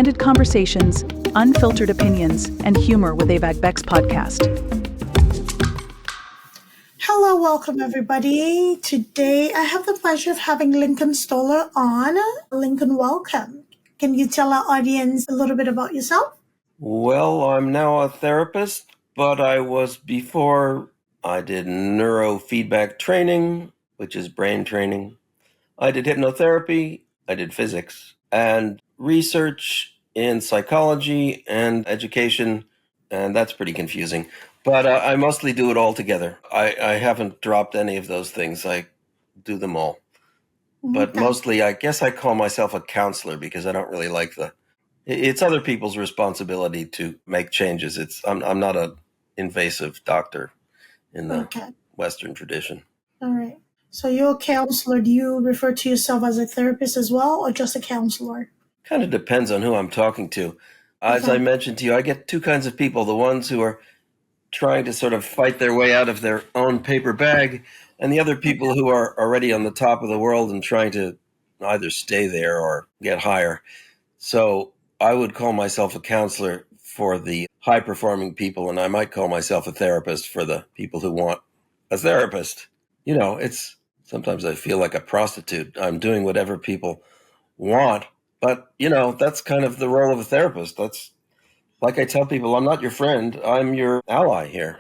candid conversations, unfiltered opinions, and humor with Abeg Vex podcast. Hello, welcome everybody. Today I have the pleasure of having Lincoln Stoller on. Lincoln, welcome. Can you tell our audience a little bit about yourself? Well, I'm now a therapist, but I was before. I did neurofeedback training, which is brain training. I did hypnotherapy, I did physics, and research in psychology and education, and that's pretty confusing. But I mostly do it all together. I haven't dropped any of those things. I do them all. But Okay. mostly, I guess I call myself a counselor because I don't really like it's other people's responsibility to make changes. I'm not an invasive doctor in the Western tradition. All right. So you're a counselor. Do you refer to yourself as a therapist as well, or just a counselor? Kind of depends on who I'm talking to. As I mentioned to you, I get two kinds of people: the ones who are trying to sort of fight their way out of their own paper bag, and the other people who are already on the top of the world and trying to either stay there or get higher. So I would call myself a counselor for the high-performing people, and I might call myself a therapist for the people who want a therapist. You know, it's sometimes I feel like a prostitute. I'm doing whatever people want, but, you know, that's kind of the role of a therapist. That's like I tell people, I'm not your friend. I'm your ally here.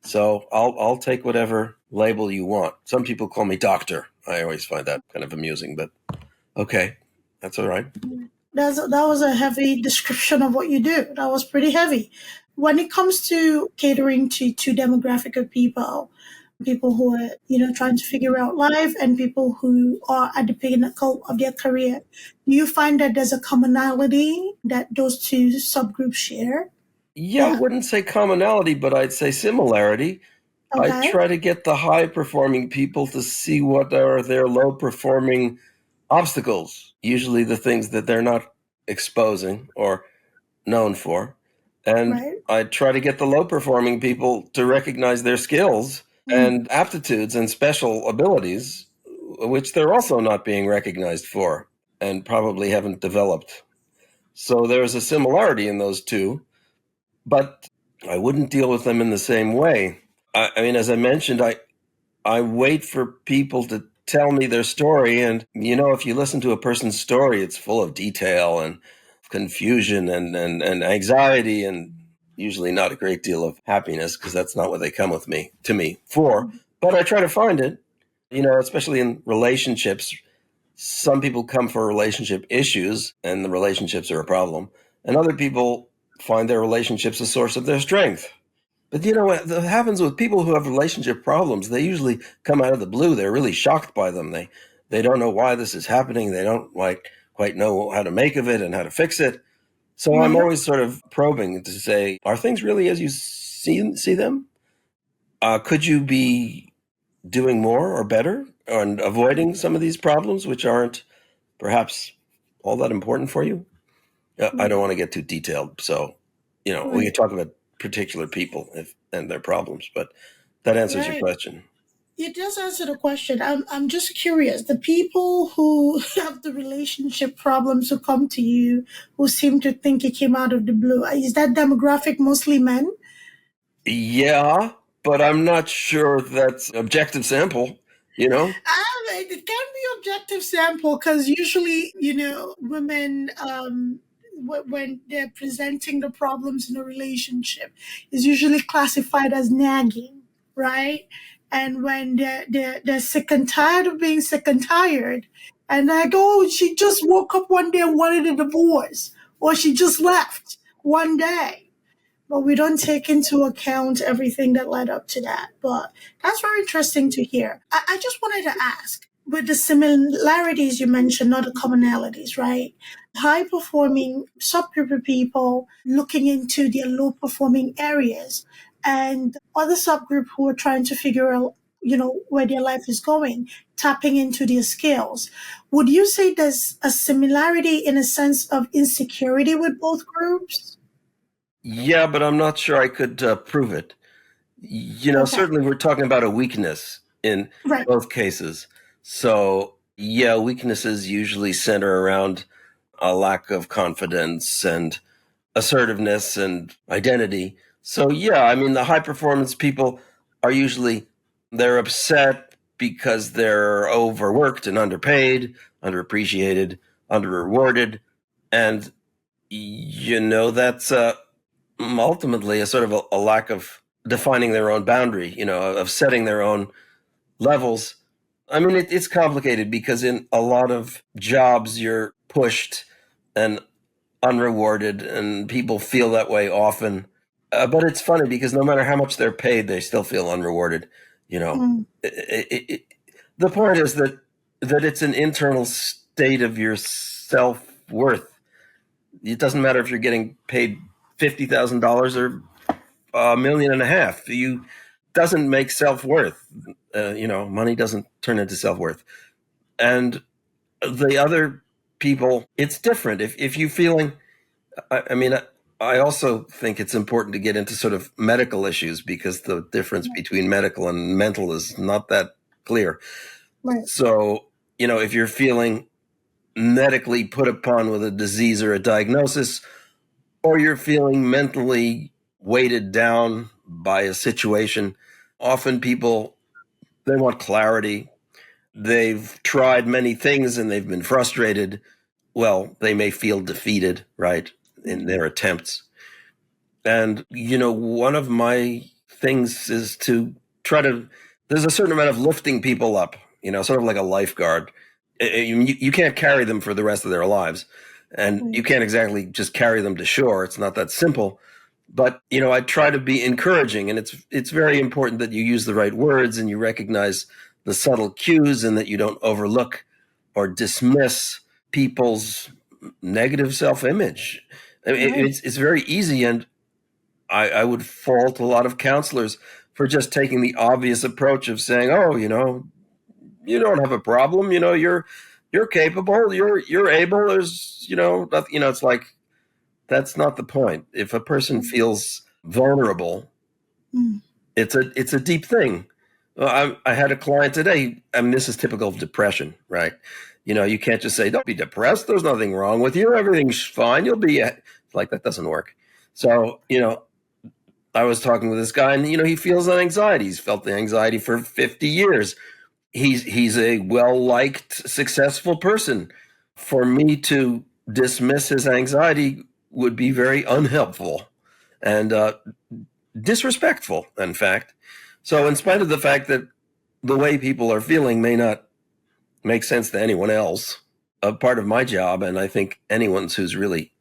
So I'll take whatever label you want. Some people call me doctor. I always find that kind of amusing, but okay, that's all right. That was a heavy description of what you do. That was pretty heavy. When it comes to catering to two demographic of people who are, trying to figure out life and people who are at the pinnacle of their career, do you find that there's a commonality that those two subgroups share? Yeah, I wouldn't say commonality, but I'd say similarity. Okay. I try to get the high-performing people to see what are their low-performing obstacles, usually the things that they're not exposing or known for. And I try to get the low-performing people to recognize their skills and aptitudes and special abilities, which they're also not being recognized for and probably haven't developed. So there's a similarity in those two, but I wouldn't deal with them in the same way. I mean, as I mentioned, I wait for people to tell me their story. And, if you listen to a person's story, it's full of detail and confusion and anxiety and usually not a great deal of happiness, because that's not what they come to me for. But I try to find it, especially in relationships. Some people come for relationship issues and the relationships are a problem. And other people find their relationships a source of their strength. But what happens with people who have relationship problems, they usually come out of the blue. They're really shocked by them. They don't know why this is happening. They don't quite know how to make of it and how to fix it. So I'm always sort of probing to say, are things really as you see them? Could you be doing more or better and avoiding some of these problems, which aren't perhaps all that important for you? I don't want to get too detailed. So, we can talk about particular people and their problems, but that answers your question. It does answer the question. I'm just curious. The people who have the relationship problems who come to you, who seem to think it came out of the blue, is that demographic mostly men? Yeah, but I'm not sure that's objective sample, It can be objective sample because usually, women, when they're presenting the problems in a relationship, is usually classified as nagging, right? And when they're sick and tired of being sick and tired, and like, oh, she just woke up one day and wanted a divorce, or she just left one day. But we don't take into account everything that led up to that. But that's very interesting to hear. I just wanted to ask, with the similarities you mentioned, not the commonalities, right? High performing subgroup of people looking into their low performing areas, and other subgroup who are trying to figure out, where their life is going, tapping into their skills. Would you say there's a similarity in a sense of insecurity with both groups? Yeah, but I'm not sure I could prove it. Certainly we're talking about a weakness in both cases. So, yeah, weaknesses usually center around a lack of confidence and assertiveness and identity. So yeah, I mean, the high performance people are usually, they're upset because they're overworked and underpaid, underappreciated, underrewarded. And, that's ultimately a sort of a lack of defining their own boundary, of setting their own levels. I mean, it's complicated because in a lot of jobs, you're pushed and unrewarded, and people feel that way often. But it's funny because no matter how much they're paid, they still feel unrewarded. Mm. The point is that it's an internal state of your self-worth. It doesn't matter if you're getting paid $50,000 or $1.5 million. You doesn't make self-worth. Money doesn't turn into self-worth. And the other people, it's different. If you feeling, I mean, I also think it's important to get into sort of medical issues because the difference between medical and mental is not that clear. Right. So, if you're feeling medically put upon with a disease or a diagnosis, or you're feeling mentally weighted down by a situation, often people, they want clarity. They've tried many things and they've been frustrated. Well, they may feel defeated, right, in their attempts. And, one of my things is to try to, there's a certain amount of lifting people up, sort of like a lifeguard. You can't carry them for the rest of their lives. And you can't exactly just carry them to shore. It's not that simple. But, I try to be encouraging. And it's very important that you use the right words and you recognize the subtle cues and that you don't overlook or dismiss people's negative self-image. I mean, it's very easy. And I would fault a lot of counselors for just taking the obvious approach of saying, oh, you don't have a problem. You're capable. You're able. There's, it's like, that's not the point. If a person feels vulnerable, it's a deep thing. I had a client today. I mean, this is typical of depression, right? You can't just say, don't be depressed. There's nothing wrong with you. Everything's fine. You'll be like, that doesn't work. So, I was talking with this guy and, he feels anxiety. He's felt the anxiety for 50 years. He's a well-liked, successful person. For me to dismiss his anxiety would be very unhelpful and disrespectful, in fact. So in spite of the fact that the way people are feeling may not make sense to anyone else, a part of my job, and I think anyone's who's really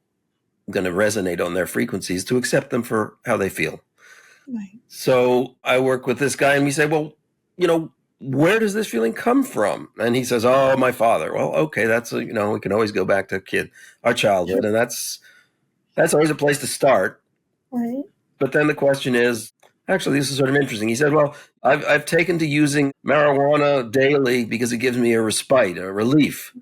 going to resonate on their frequencies, to accept them for how they feel. Right. So I work with this guy and we say, well, where does this feeling come from? And he says, oh, my father. Well, okay, that's, we can always go back to our childhood. And that's always a place to start. Right. But then the question is, actually, this is sort of interesting. He said, well, I've taken to using marijuana daily because it gives me a respite, a relief.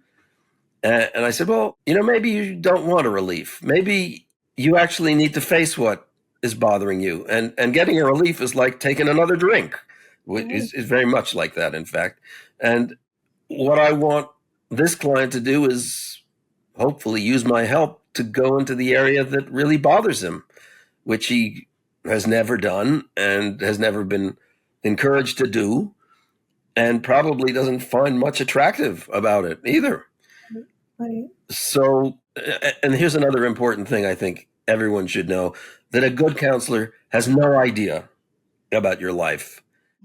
And I said, well, maybe you don't want a relief. Maybe you actually need to face what is bothering you. And getting a relief is like taking another drink. Is very much like that, in fact. And what I want this client to do is hopefully use my help to go into the area that really bothers him, which he has never done and has never been encouraged to do, and probably doesn't find much attractive about it either. Right. So, and here's another important thing I think everyone should know, that a good counselor has no idea about your life.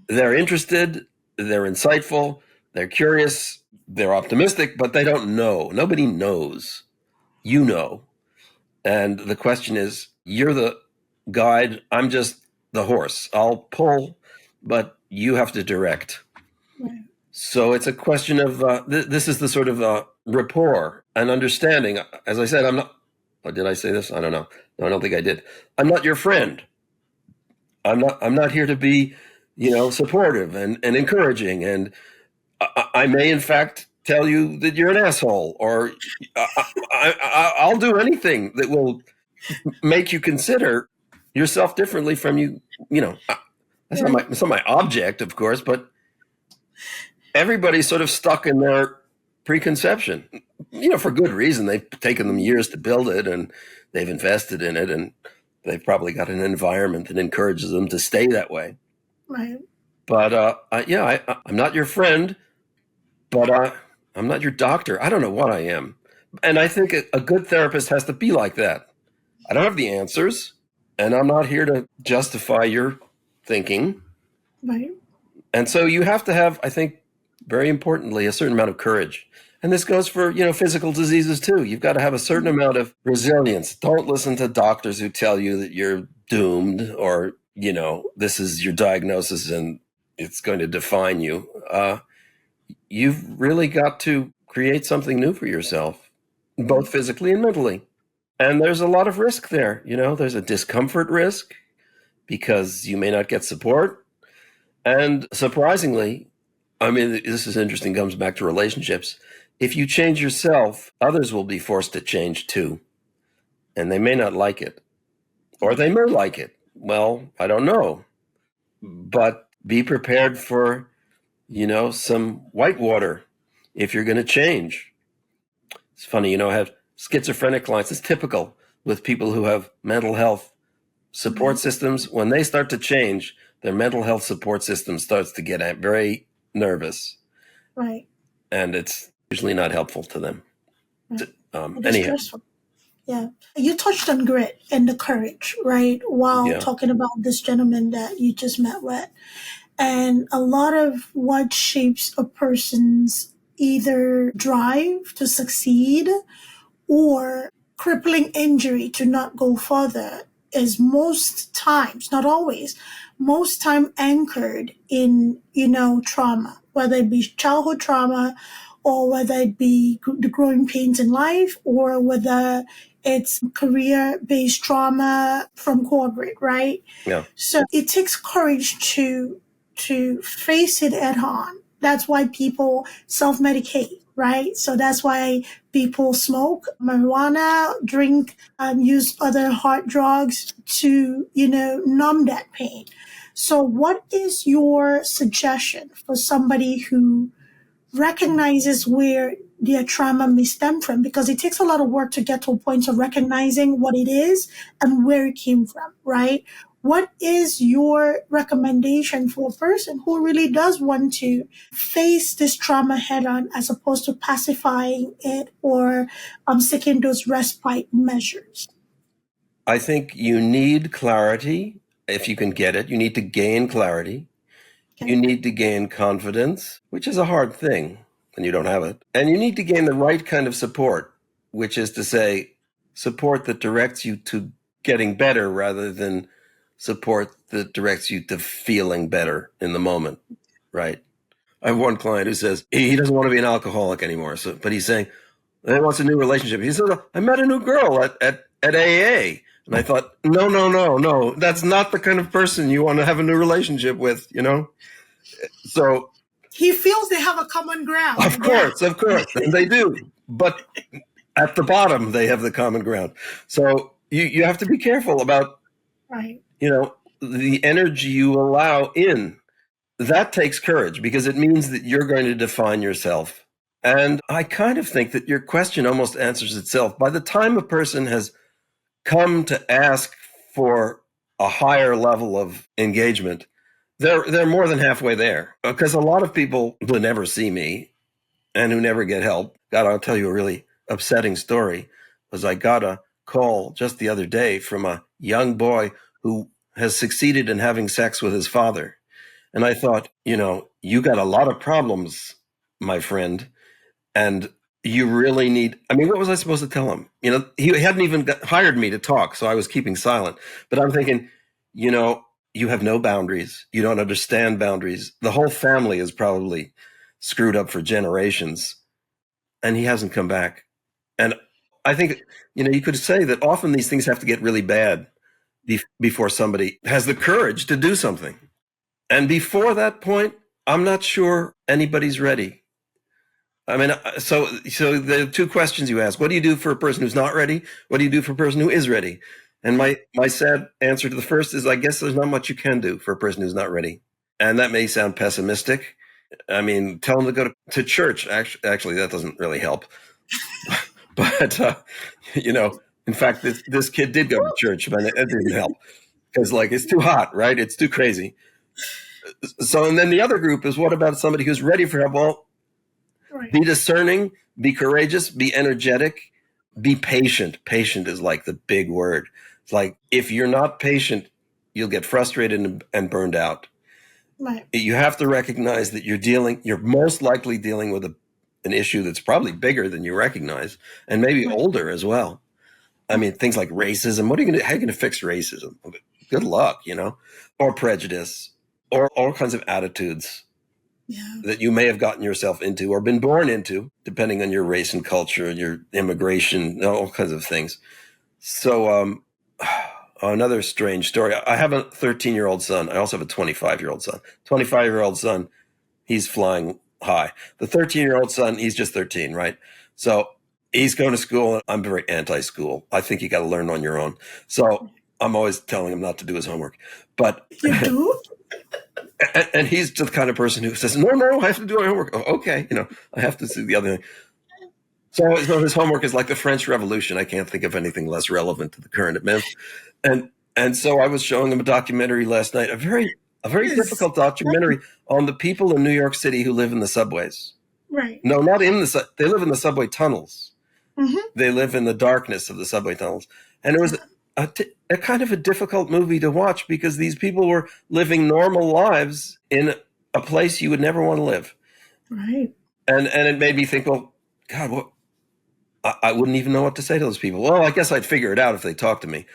They're interested, they're insightful, they're curious, they're optimistic, but they don't know. Nobody knows. You know. And the question is, you're the guide, I'm just the horse. I'll pull, but you have to direct. Right. So it's a question of, this is the sort of rapport and understanding. As I said, I'm not, did I say this? I don't know. No, I don't think I did. I'm not your friend. I'm not here to be, supportive and encouraging. And I may, in fact, tell you that you're an asshole, or I'll do anything that will make you consider yourself differently from you. That's not my object, of course, but everybody's sort of stuck in their preconception. for good reason. They've taken them years to build it, and they've invested in it, and they've probably got an environment that encourages them to stay that way. Right. But I'm not your friend, but I'm not your doctor. I don't know what I am. And I think a good therapist has to be like that. I don't have the answers, and I'm not here to justify your thinking. Right. And so you have to have, I think, very importantly, a certain amount of courage. And this goes for, physical diseases too. You've got to have a certain amount of resilience. Don't listen to doctors who tell you that you're doomed or, this is your diagnosis and it's going to define you. You've really got to create something new for yourself, both physically and mentally. And there's a lot of risk there. There's a discomfort risk because you may not get support. And surprisingly, this is interesting, comes back to relationships. If you change yourself, others will be forced to change too. And they may not like it. Or they may like it. Well, I don't know. But be prepared for, some whitewater if you're going to change. It's funny, I have schizophrenic clients. It's typical with people who have mental health support systems. When they start to change, their mental health support system starts to get very nervous. Right. And it's usually not helpful to them. Right. Anyhow. Stressful. Yeah. You touched on grit and the courage, right? While talking about this gentleman that you just met with. And a lot of what shapes a person's either drive to succeed or crippling injury to not go further is most times, not always, most time anchored in, trauma, whether it be childhood trauma or whether it be the growing pains in life or whether it's career-based trauma from corporate, right? Yeah. So it takes courage to face it head on. That's why people self-medicate, right? So that's why people smoke marijuana, drink, use other hard drugs to, numb that pain. So what is your suggestion for somebody who recognizes where their trauma may stem from? Because it takes a lot of work to get to a point of recognizing what it is and where it came from, right? What is your recommendation for a person who really does want to face this trauma head on as opposed to pacifying it or seeking those respite measures? I think you need clarity. If you can get it, you need to gain clarity. Okay. You need to gain confidence, which is a hard thing when you don't have it. And you need to gain the right kind of support, which is to say, support that directs you to getting better rather than support that directs you to feeling better in the moment, right? I have one client who says he doesn't want to be an alcoholic anymore, but he's saying he wants a new relationship. He said, I met a new girl at AA. And I thought, no, that's not the kind of person you want to have a new relationship with, So he feels they have a common ground. Of course, and they do. But at the bottom, they have the common ground. So you have to be careful about, right. The energy you allow in. That takes courage because it means that you're going to define yourself. And I kind of think that your question almost answers itself. By the time a person has come to ask for a higher level of engagement, they're more than halfway there. Because a lot of people who never see me and who never get help, God, I'll tell you a really upsetting story, was I got a call just the other day from a young boy who has succeeded in having sex with his father. And I thought, you got a lot of problems, my friend, and you really need, what was I supposed to tell him? He hadn't even hired me to talk, so I was keeping silent. But I'm thinking, you have no boundaries. You don't understand boundaries. The whole family is probably screwed up for generations, and he hasn't come back. And I think, you could say that often these things have to get really bad before somebody has the courage to do something. And before that point, I'm not sure anybody's ready. So the two questions you ask: what do you do for a person who's not ready? What do you do for a person who is ready? And my sad answer to the first is, I guess there's not much you can do for a person who's not ready. And that may sound pessimistic. Tell them to go to church. Actually, that doesn't really help. But, in fact, this kid did go to church, but it didn't help because, like, it's too hot, right? It's too crazy. So, and then the other group is, what about somebody who's ready for help? Well, Right. be discerning, be courageous, be energetic, be patient. Patient is like the big word. It's like, if you're not patient, you'll get frustrated and burned out. Right. You have to recognize that you're most likely dealing with an issue that's probably bigger than you recognize, and maybe Right. older as well. I mean, things like racism. How are you going to fix racism? Good luck, or prejudice, or all kinds of attitudes Yeah. that you may have gotten yourself into or been born into, depending on your race and culture, your immigration, all kinds of things. So, another strange story. I have a 13-year-old son. I also have a 25-year-old son. 25-year-old son, he's flying high. The 13-year-old son, he's just 13, right? So he's going to school. I'm very anti-school. I think you got to learn on your own. So I'm always telling him not to do his homework. But You do? and he's the kind of person who says, no, I have to do my homework. Oh, okay, I have to do the other thing. So his homework is like the French Revolution. I can't think of anything less relevant to the current event. And so I was showing him a documentary last night, a very Yes. difficult documentary on the people in New York City who live in the subways. Right. No, not in they live in the subway tunnels. Mm-hmm. They live in the darkness of the subway tunnels. And it was a kind of a difficult movie to watch because these people were living normal lives in a place you would never want to live. Right. And it made me think, well, God, what? I wouldn't even know what to say to those people. Well, I guess I'd figure it out if they talked to me.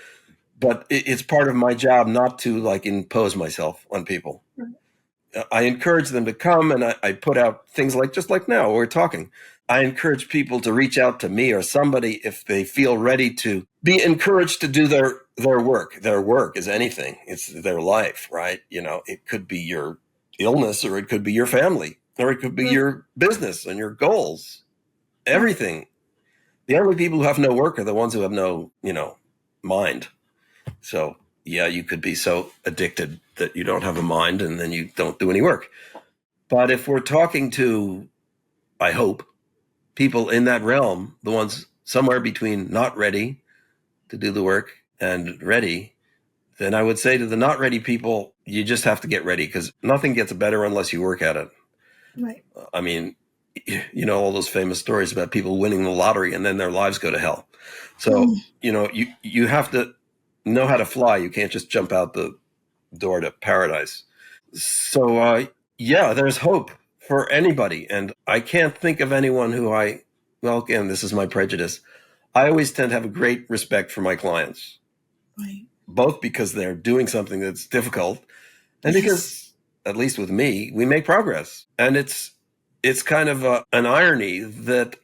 But it's part of my job not to like impose myself on people. Right. I encourage them to come, and I put out things like, just like now we're talking. I encourage people to reach out to me or somebody if they feel ready to be encouraged to do their work. Their work is anything. It's their life, right? It could be your illness, or it could be your family, or it could be your business and your goals. Everything. The only people who have no work are the ones who have no, mind. So, yeah, you could be so addicted that you don't have a mind and then you don't do any work. But if we're talking to, I hope, people in that realm, the ones somewhere between not ready to do the work and ready, then I would say to the not ready people, you just have to get ready because nothing gets better unless you work at it. Right. I mean, all those famous stories about people winning the lottery and then their lives go to hell. So, you have to know how to fly. You can't just jump out the door to paradise. So, there's hope for anybody. And I can't think of anyone who again, this is my prejudice. I always tend to have a great respect for my clients. Right. Both because they're doing something that's difficult and because, at least with me, we make progress. And it's kind of an irony that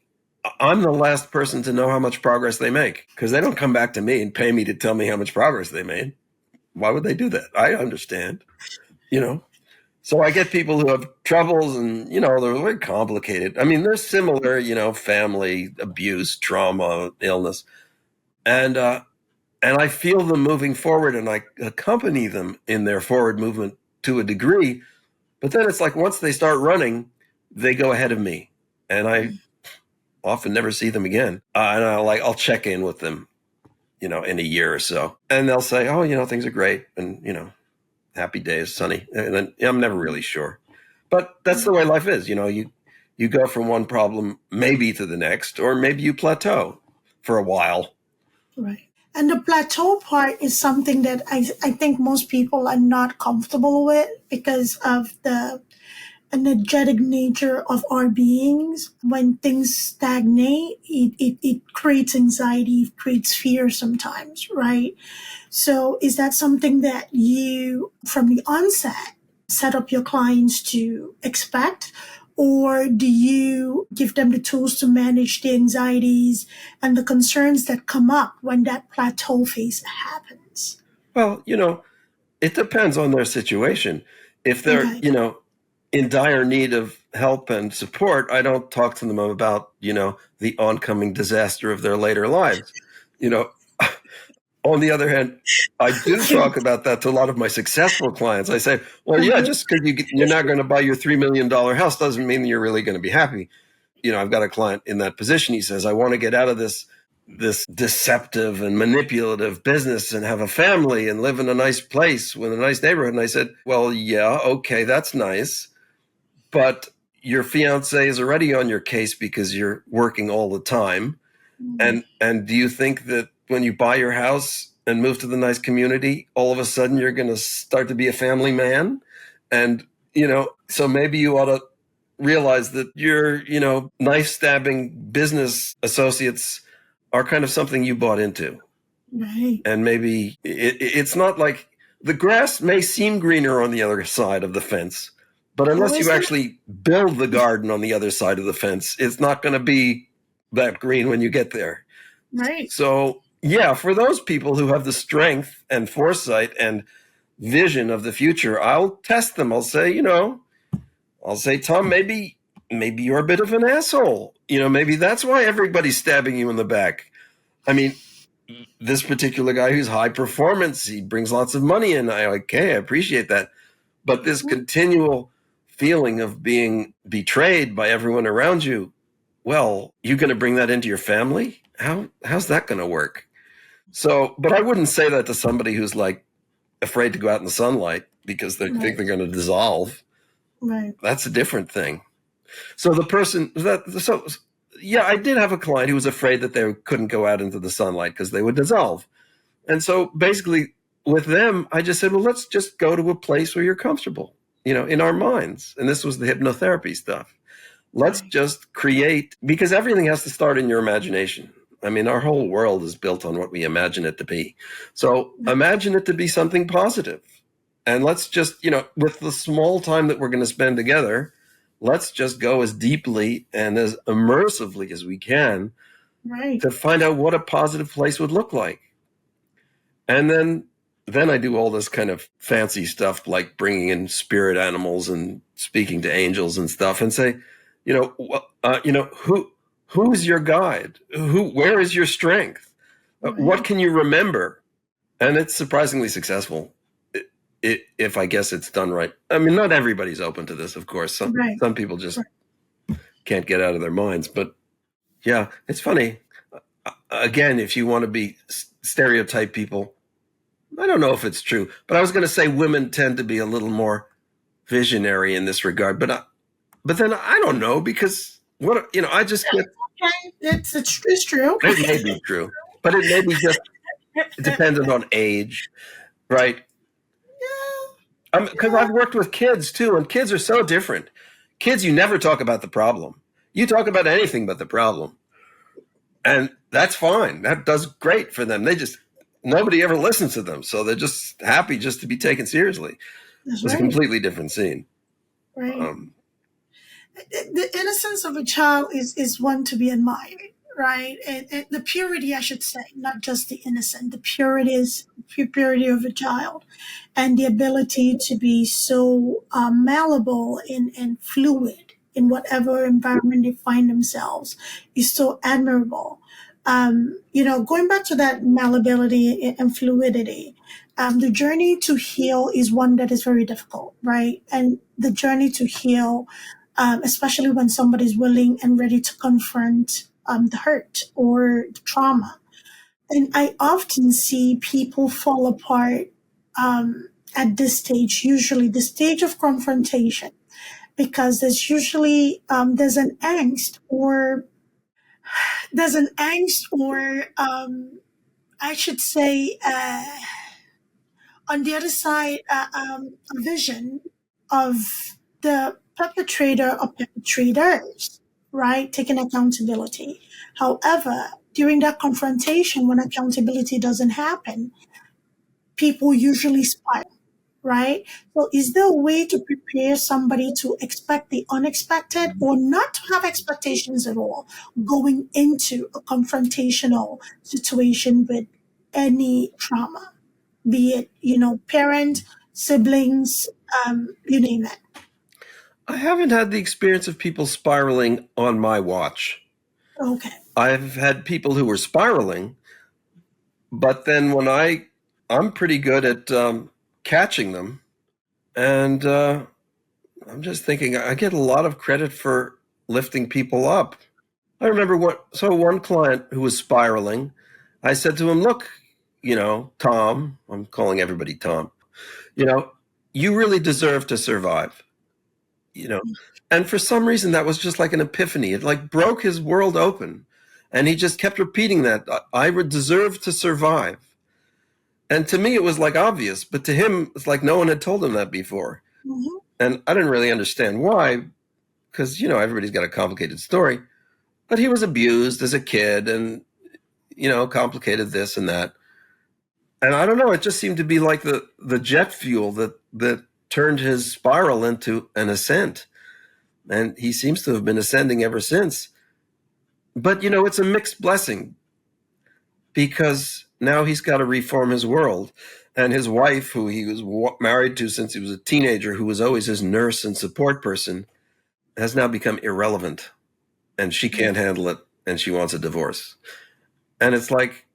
I'm the last person to know how much progress they make because they don't come back to me and pay me to tell me how much progress they made. Why would they do that? I understand, So I get people who have troubles and, they're very complicated. I mean, they're similar, family, abuse, trauma, illness. And I feel them moving forward and I accompany them in their forward movement to a degree. But then it's like once they start running, they go ahead of me. And I often never see them again. And I'll check in with them, in a year or so. And they'll say, oh, things are great. And, happy days, sunny. And then I'm never really sure. But that's the way life is. You go from one problem maybe to the next, or maybe you plateau for a while. Right. And the plateau part is something that I think most people are not comfortable with because of the energetic nature of our beings. When things stagnate, it creates anxiety, it creates fear sometimes, right? So is that something that you, from the onset, set up your clients to expect? Or do you give them the tools to manage the anxieties and the concerns that come up when that plateau phase happens? Well, it depends on their situation. If they're, in dire need of help and support, I don't talk to them about, the oncoming disaster of their later lives. On the other hand, I do talk about that to a lot of my successful clients. I say, well, yeah, just because you're not going to buy your $3 million house doesn't mean you're really going to be happy. I've got a client in that position. He says, I want to get out of this deceptive and manipulative business and have a family and live in a nice place with a nice neighborhood. And I said, well, yeah, okay, that's nice. But your fiance is already on your case because you're working all the time. And do you think that when you buy your house and move to the nice community, all of a sudden you're going to start to be a family man? And, so maybe you ought to realize that your, knife stabbing business associates are kind of something you bought into. Right. And maybe it's not like the grass may seem greener on the other side of the fence, but unless you actually build the garden on the other side of the fence, it's not going to be that green when you get there. Right. So, yeah, for those people who have the strength and foresight and vision of the future, I'll test them. I'll say, Tom, maybe you're a bit of an asshole. Maybe that's why everybody's stabbing you in the back. I mean, this particular guy who's high performance, he brings lots of money in. I appreciate that. But this continual feeling of being betrayed by everyone around you, well, you're going to bring that into your family? How's that going to work? So, but I wouldn't say that to somebody who's like afraid to go out in the sunlight because they think they're going to dissolve. Right. That's a different thing. So I did have a client who was afraid that they couldn't go out into the sunlight because they would dissolve. And so basically with them, I just said, well, let's just go to a place where you're comfortable, in our minds. And this was the hypnotherapy stuff. Let's just create, because everything has to start in your imagination. I mean, our whole world is built on what we imagine it to be. So imagine it to be something positive. And let's just, with the small time that we're going to spend together, let's just go as deeply and as immersively as we can to find out what a positive place would look like. And then I do all this kind of fancy stuff like bringing in spirit animals and speaking to angels and stuff and say, who's your guide? Where is your strength? What can you remember? And it's surprisingly successful. If I guess it's done right. I mean, not everybody's open to this, of course. Some people just can't get out of their minds. But yeah, it's funny. Again, if you want to be stereotype people, I don't know if it's true, but I was going to say women tend to be a little more visionary in this regard. But then I don't know, because I just get. Okay, it's true. It may be true, but it may be just dependent on age, right? Because I've worked with kids too, and kids are so different. Kids, you never talk about the problem. You talk about anything but the problem. And that's fine. That does great for them. Nobody ever listens to them. So they're just happy just to be taken seriously. It's a completely different scene. Right. The innocence of a child is one to be admired, right? And the purity, I should say, not just the innocent, the purity of a child, and the ability to be so malleable and fluid in whatever environment they find themselves is so admirable. Going back to that malleability and fluidity, the journey to heal is one that is very difficult, right? And the journey to heal, especially when somebody's willing and ready to confront the hurt or the trauma. And I often see people fall apart at this stage, usually the stage of confrontation, because there's usually there's an angst or I should say on the other side a vision of the perpetrator or perpetrators, right, taking accountability. However, during that confrontation, when accountability doesn't happen, people usually spiral, right? So is there a way to prepare somebody to expect the unexpected or not to have expectations at all going into a confrontational situation with any trauma, be it, parent, siblings, you name it? I haven't had the experience of people spiraling on my watch. Okay. I've had people who were spiraling, but then when I'm pretty good at catching them. And I'm just thinking, I get a lot of credit for lifting people up. I remember one client who was spiraling, I said to him, look, Tom, I'm calling everybody Tom, you really deserve to survive, And for some reason, that was just like an epiphany. It like broke his world open. And he just kept repeating that I would deserve to survive. And to me, it was like obvious, but to him, it's like no one had told him that before. Mm-hmm. And I didn't really understand why, because, everybody's got a complicated story. But he was abused as a kid and, complicated this and that. And I don't know, it just seemed to be like the jet fuel that turned his spiral into an ascent. And he seems to have been ascending ever since. But, it's a mixed blessing because now he's got to reform his world. And his wife, who he was married to since he was a teenager, who was always his nurse and support person, has now become irrelevant. And she can't handle it. And she wants a divorce. And it's like,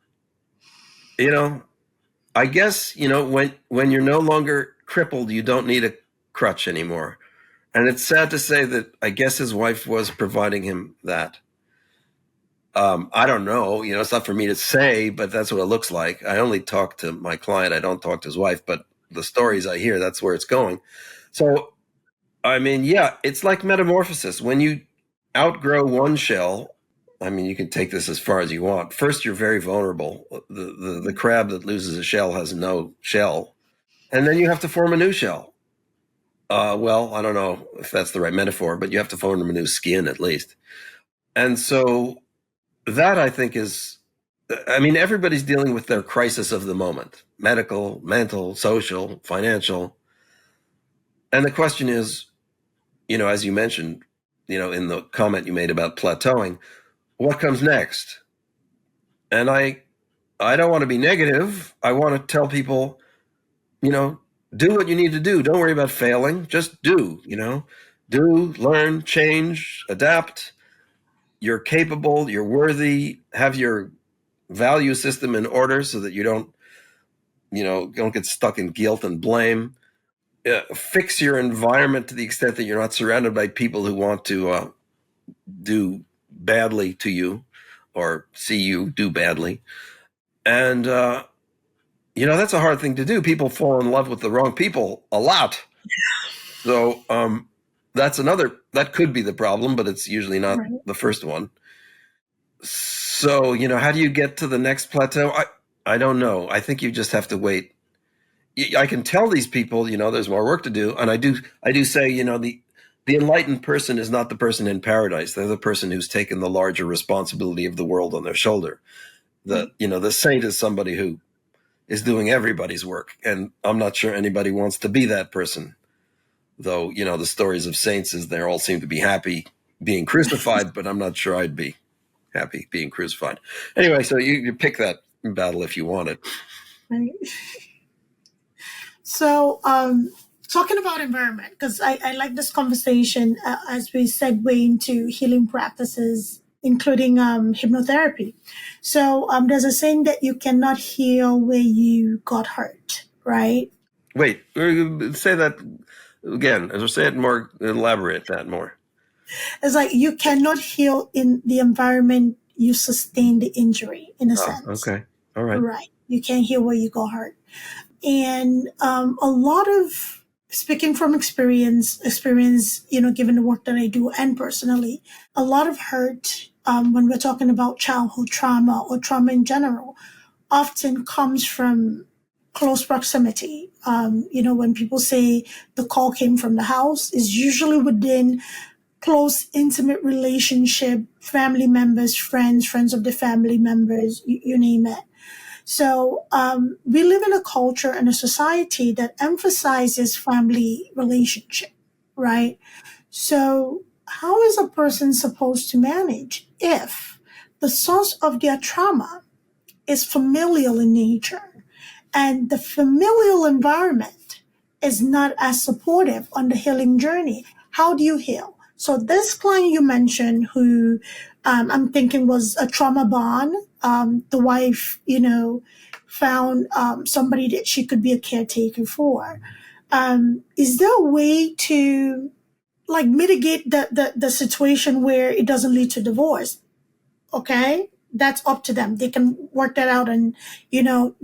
I guess, when you're no longer crippled, you don't need a crutch anymore. And it's sad to say that I guess his wife was providing him that. I don't know, it's not for me to say, but that's what it looks like. I only talk to my client. I don't talk to his wife, but the stories I hear, that's where it's going. So, I mean, yeah, it's like metamorphosis. When you outgrow one shell, I mean, you can take this as far as you want. First, you're very vulnerable. The crab that loses a shell has no shell. And then you have to form a new shell. Well, I don't know if that's the right metaphor, but you have to form a new skin at least. And so that, I think, everybody's dealing with their crisis of the moment, medical, mental, social, financial. And the question is, as you mentioned, in the comment you made about plateauing, what comes next? And I don't want to be negative. I want to tell people, do what you need to do. Don't worry about failing. Just do, do, learn, change, adapt. You're capable, you're worthy, have your value system in order so that you don't get stuck in guilt and blame. Fix your environment to the extent that you're not surrounded by people who want to do badly to you or see you do badly. And, that's a hard thing to do. People fall in love with the wrong people a lot. So that could be the problem, but it's usually not the first one. So, how do you get to the next plateau? I don't know. I think you just have to wait. I can tell these people, there's more work to do. And I do say, the enlightened person is not the person in paradise. They're the person who's taken the larger responsibility of the world on their shoulder. The saint is somebody who is doing everybody's work. And I'm not sure anybody wants to be that person. Though, the stories of saints is they all seem to be happy being crucified, but I'm not sure I'd be happy being crucified. Anyway, so you pick that battle if you want it. Right. So, talking about environment, because I like this conversation as we segue into healing practices, including hypnotherapy. So, there's a saying that you cannot heal where you got hurt, right? Wait, say that again. As I say it more, elaborate that more. It's like you cannot heal in the environment you sustained the injury, in a sense. Okay. All right. Right. You can't heal where you got hurt. And a lot of, speaking from experience, given the work that I do and personally, a lot of hurt, when we're talking about childhood trauma or trauma in general, often comes from close proximity. When people say the call came from the house, is usually within close, intimate relationship, family members, friends of the family members, you name it. So we live in a culture and a society that emphasizes family relationship, right? So how is a person supposed to manage if the source of their trauma is familial in nature and the familial environment is not as supportive on the healing journey? How do you heal? So this client you mentioned who I'm thinking was a trauma bond, the wife, found somebody that she could be a caretaker for. Is there a way to like mitigate the situation where it doesn't lead to divorce. Okay, that's up to them. They can work that out and,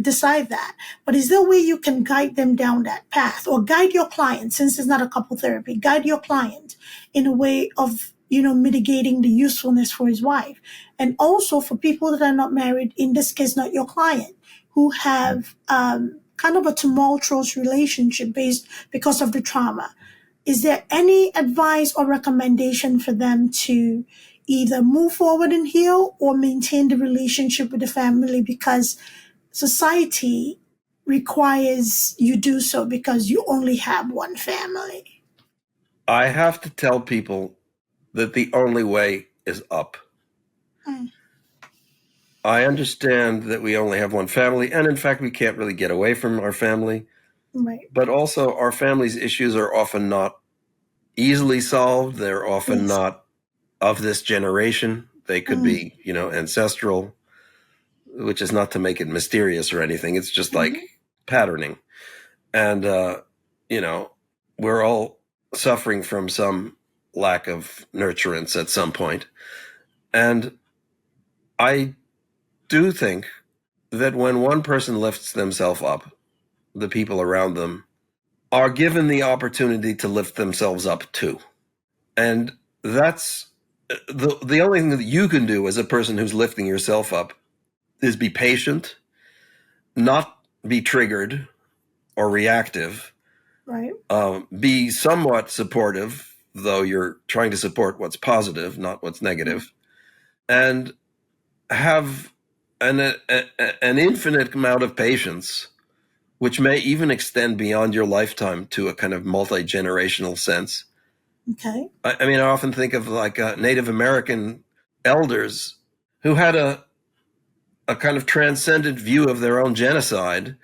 decide that. But is there a way you can guide them down that path, or guide your client, since it's not a couple therapy, guide your client in a way of, mitigating the usefulness for his wife? And also for people that are not married, in this case, not your client, who have kind of a tumultuous relationship because of the trauma. Is there any advice or recommendation for them to either move forward and heal, or maintain the relationship with the family because society requires you do so because you only have one family? I have to tell people that the only way is up. Mm. I understand that we only have one family, and in fact, we can't really get away from our family. Right. But also, our family's issues are often not easily solved. They're often Yes. not of this generation. They could be, ancestral, which is not to make it mysterious or anything. It's just like patterning. And, we're all suffering from some lack of nurturance at some point. And I do think that when one person lifts themselves up, the people around them are given the opportunity to lift themselves up too. And that's the only thing that you can do as a person who's lifting yourself up is be patient, not be triggered or reactive, Right. be somewhat supportive, though you're trying to support what's positive, not what's negative, and have an infinite amount of patience, which may even extend beyond your lifetime to a kind of multi-generational sense. Okay. I mean, I often think of like Native American elders who had a kind of transcendent view of their own genocide.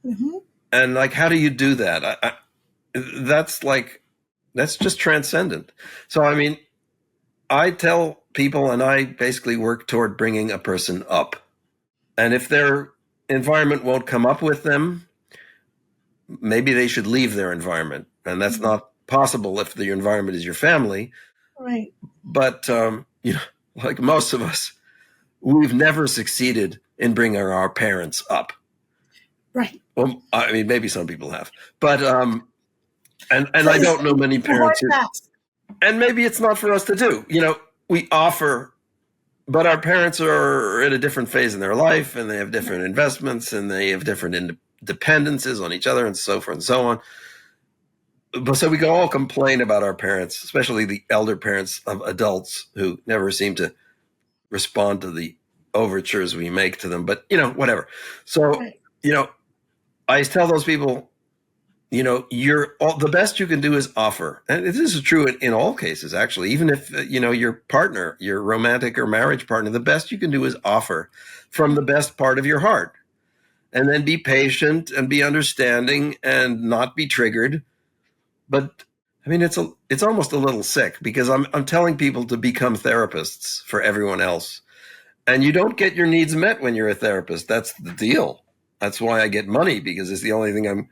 Mm-hmm. And like, how do you do that? That's just transcendent. So, I mean, I tell people, and I basically work toward bringing a person up. And if their environment won't come up with them, maybe they should leave their environment. And that's not possible if the environment is your family. Right. But, like most of us, we've never succeeded in bringing our parents up. Right. Well, I mean, maybe some people have, but, and I don't know many parents who, and maybe it's not for us to do. We offer, but our parents are at a different phase in their life, and they have different investments, and they have different dependencies on each other, and so forth and so on. But so we can all complain about our parents, especially the elder parents of adults who never seem to respond to the overtures we make to them. But, whatever. So, Right. I tell those people, the best you can do is offer. And this is true in all cases, actually. Even if, your partner, your romantic or marriage partner, the best you can do is offer from the best part of your heart. And then be patient and be understanding and not be triggered. But I mean, it's almost a little sick, because I'm telling people to become therapists for everyone else. And you don't get your needs met when you're a therapist. That's the deal. That's why I get money, because it's the only thing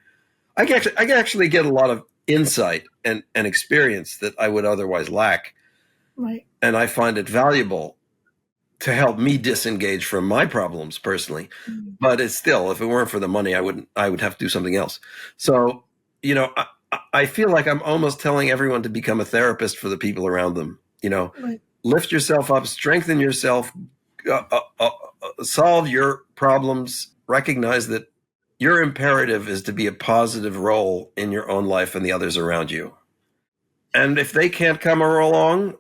I can actually get a lot of insight and experience that I would otherwise lack. Right. And I find it valuable to help me disengage from my problems personally. But it's still, if it weren't for the money, I would have to do something else. So, I feel like I'm almost telling everyone to become a therapist for the people around them. Right. Lift yourself up, strengthen yourself, solve your problems, recognize that your imperative is to be a positive role in your own life and the others around you. And if they can't come along,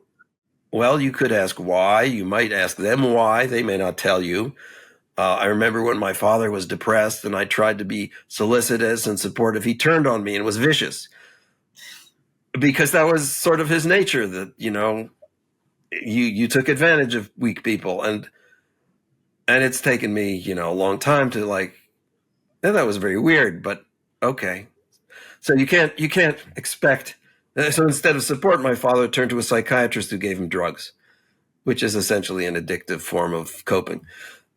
well, you could ask why. You might ask them why. They may not tell you. I remember when my father was depressed and I tried to be solicitous and supportive, he turned on me and was vicious, because that was sort of his nature, that, you took advantage of weak people. And it's taken me, a long time to and that was very weird, but okay. So you can't expect. So instead of support, my father turned to a psychiatrist who gave him drugs, which is essentially an addictive form of coping.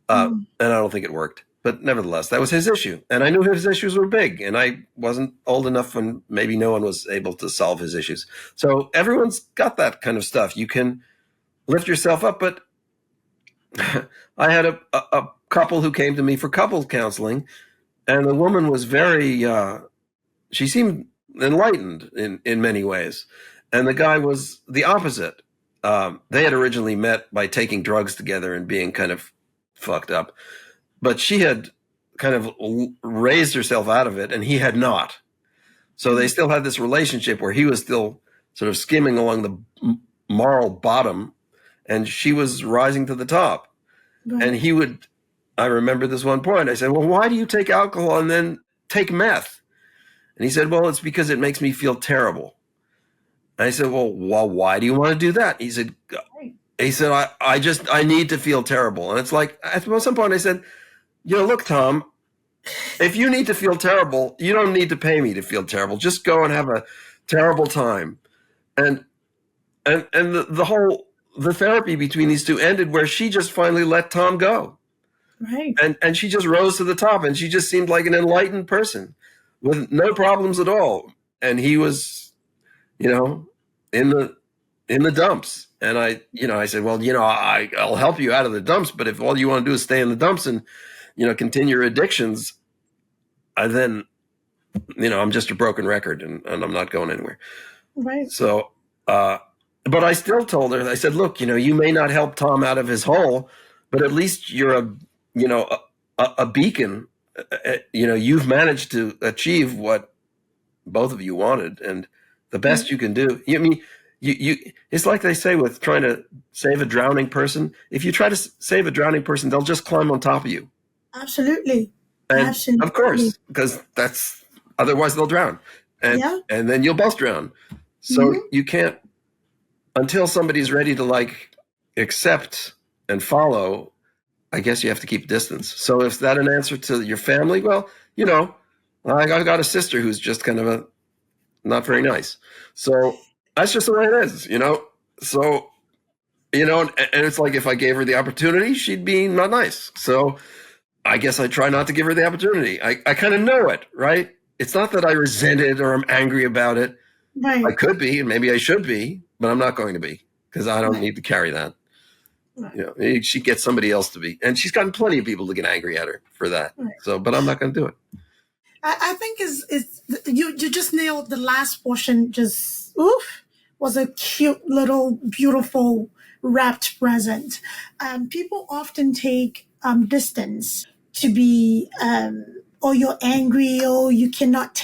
And I don't think it worked. But nevertheless, that was his issue. And I knew his issues were big, and I wasn't old enough when maybe no one was able to solve his issues. So everyone's got that kind of stuff. You can lift yourself up, but I had a couple who came to me for couples counseling, and the woman was very, she seemed enlightened in many ways. And the guy was the opposite. They had originally met by taking drugs together and being kind of fucked up. But she had kind of raised herself out of it, and he had not. So they still had this relationship where he was still sort of skimming along the moral bottom, and she was rising to the top. Right. And he would, I remember this one point, I said, well, why do you take alcohol and then take meth? And he said, well, it's because it makes me feel terrible. And I said, well, why do you want to do that? He said, I need to feel terrible. And it's like, at some point I said, look, Tom, if you need to feel terrible, you don't need to pay me to feel terrible. Just go and have a terrible time. And the therapy between these two ended where she just finally let Tom go. Right. And she just rose to the top, and she just seemed like an enlightened person with no problems at all. And he was, in the dumps. And I said, well, I'll help you out of the dumps, but if all you want to do is stay in the dumps and, continue your addictions, then, I'm just a broken record and I'm not going anywhere. Right. So, but I still told her, I said, look, you may not help Tom out of his hole, but at least you're a beacon. You've managed to achieve what both of you wanted, and the best you can do. It's like they say with trying to save a drowning person. If you try to save a drowning person, they'll just climb on top of you. Absolutely. And Absolutely. Of course, because otherwise they'll drown. And then you'll both drown. So you can't, until somebody's ready to accept and follow, I guess you have to keep distance. So is that an answer to your family? Well, I got a sister who's just kind of not very nice. So that's just the way it is, So, and it's like if I gave her the opportunity, she'd be not nice. So I guess I try not to give her the opportunity. I kind of know it, right? It's not that I resent it or I'm angry about it. Right. I could be, and maybe I should be, but I'm not going to be because I don't need to carry that. Right. She gets somebody else to be, and she's gotten plenty of people to get angry at her for that. Right. So, but I'm not going to do it. I think you just nailed the last portion. Just was a cute little beautiful wrapped present. People often take distance to be, or you're angry, or you cannot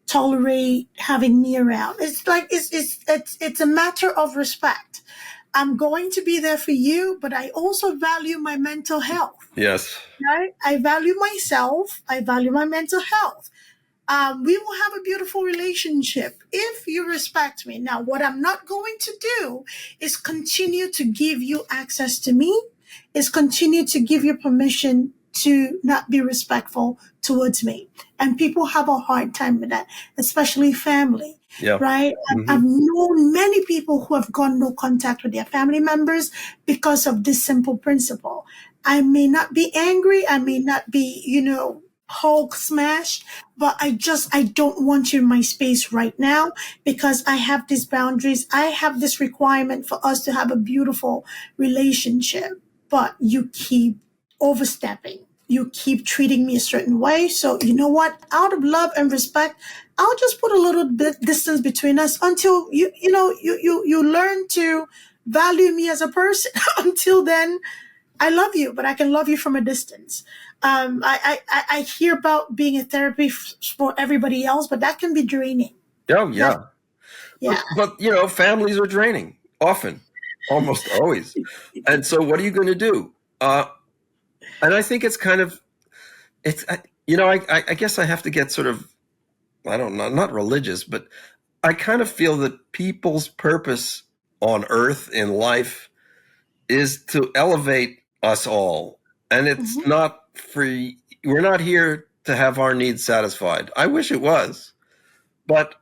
tolerate having me around. It's like it's a matter of respect. I'm going to be there for you, but I also value my mental health. Yes. Right? I value myself. I value my mental health. We will have a beautiful relationship if you respect me. Now, what I'm not going to do is continue to give you access to me, is continue to give you permission to not be respectful towards me. And people have a hard time with that, especially family. Yeah. Right? Mm-hmm. I've known many people who have gone no contact with their family members because of this simple principle. I may not be angry. I may not be, Hulk smash, but I don't want you in my space right now because I have these boundaries. I have this requirement for us to have a beautiful relationship, but you keep overstepping. You keep treating me a certain way. So you know what? Out of love and respect, I'll just put a little bit distance between us until you learn to value me as a person. Until then, I love you, but I can love you from a distance. I hear about being a therapy for everybody else, but that can be draining. Oh, yeah. But families are draining often, almost always. And so what are you going to do? And I think it's kind of, I guess I have to get sort of, I don't know, not religious, but I kind of feel that people's purpose on earth in life is to elevate us all. And it's not free. We're not here to have our needs satisfied. I wish it was, but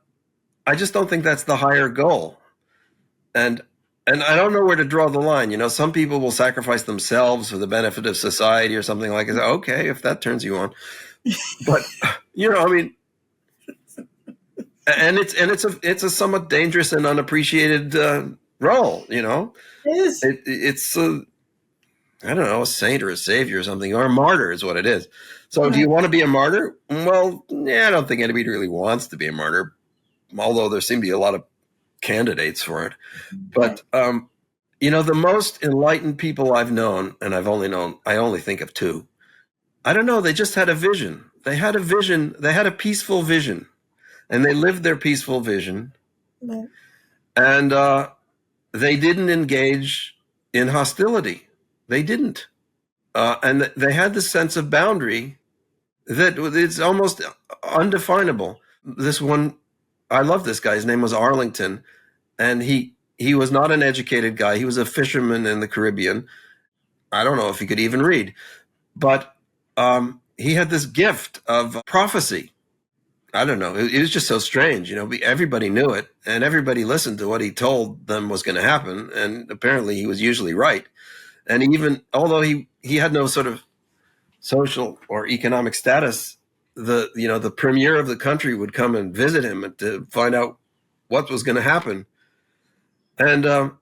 I just don't think that's the higher goal. And And I don't know where to draw the line. Some people will sacrifice themselves for the benefit of society or something like that. Okay, if that turns you on. But, I mean, and it's a somewhat dangerous and unappreciated role, It is. It's I don't know, a saint or a savior or something, or a martyr is what it is. So do you Right. want to be a martyr? Well, yeah, I don't think anybody really wants to be a martyr, although there seem to be a lot of candidates for it. But, the most enlightened people I've known, and I only think of two. I don't know, they just had a vision. They had a vision. They had a peaceful vision, and they lived their peaceful vision. Right. And they didn't engage in hostility. They didn't. And they had this sense of boundary that it's almost undefinable. This one, I love this guy. His name was Arlington, and he was not an educated guy. He was a fisherman in the Caribbean. I don't know if he could even read, but he had this gift of prophecy. I don't know. It was just so strange. Everybody knew it, and everybody listened to what he told them was going to happen. And apparently he was usually right. And even, although he had no sort of social or economic status, the premier of the country would come and visit him to find out what was going to happen. And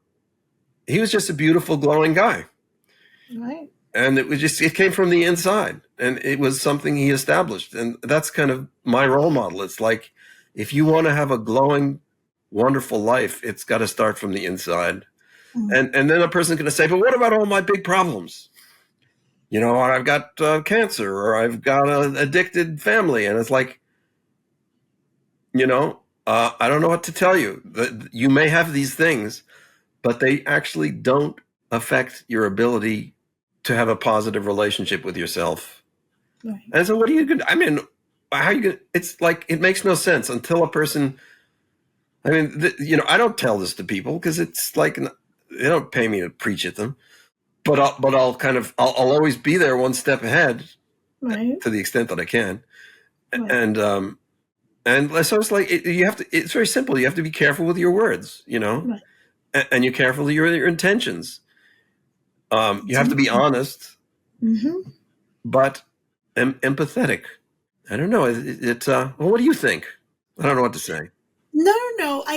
he was just a beautiful, glowing guy. Right. And it came from the inside, and it was something he established. And that's kind of my role model. It's like, if you want to have a glowing, wonderful life, it's got to start from the inside. Mm. And then a person's going to say, but what about all my big problems? I've got cancer, or I've got an addicted family. And it's like, I don't know what to tell you. You may have these things, but they actually don't affect your ability to have a positive relationship with yourself. Right. And so what are you going to, I mean, how are you going to, it's like, it makes no sense until a person, I mean, I don't tell this to people because it's like, they don't pay me to preach at them, but I'll always be there one step ahead, Right. to the extent that I can. Right. And so it's like, it's very simple. You have to be careful with your words, Right. and you're careful with your intentions. You have to be honest, Mm-hmm. but empathetic. I don't know. Well, what do you think? I don't know what to say. No.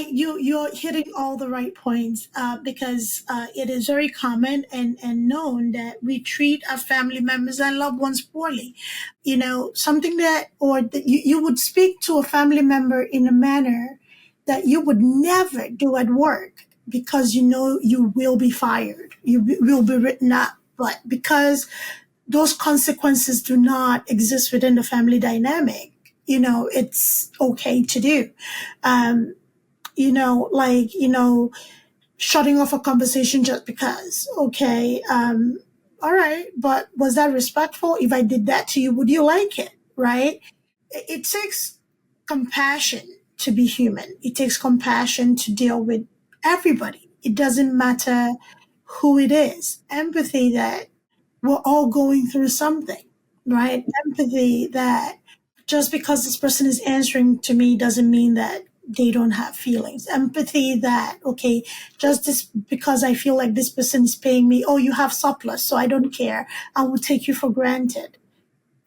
You're hitting all the right points because it is very common and known that we treat our family members and loved ones poorly. Something that, or that you would speak to a family member in a manner that you would never do at work because you will be fired, will be written up. But because those consequences do not exist within the family dynamic, it's okay to do. Shutting off a conversation just because. Okay, all right, but was that respectful? If I did that to you, would you like it? Right? It takes compassion to be human. It takes compassion to deal with everybody. It doesn't matter who it is. Empathy that we're all going through something, right? Empathy that just because this person is answering to me doesn't mean that they don't have feelings. Empathy that, okay, just this because I feel like this person is paying me, oh, you have surplus, so I don't care. I will take you for granted.